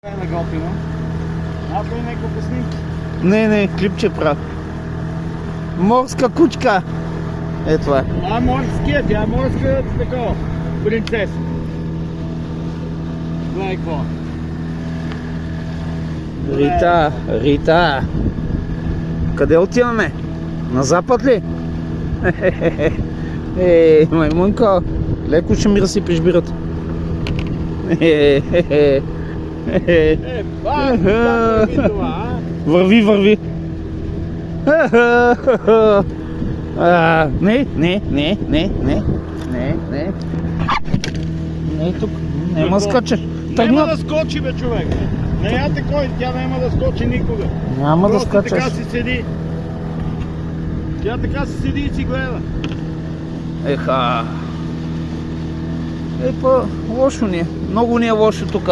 е готино. Направи няколко снимки. Не, клипче правя. Морска кучка. Е това. А морския, тя е морска такова. Принцеса. Гледай какво. Рита. Къде отиваме? На запад ли? Маймунко, леко ще ми разсипеш бирата. Върви това, а? Върви. Не. Не, тук. Нема скача. Няма да скочи, бе, човек. Не яте кой, тя няма да скочи никога. Няма да Просто скачаш. така си седи. Тя така си седи и си гледа. Еха. Лошо ни е. Много ни е лошо тук.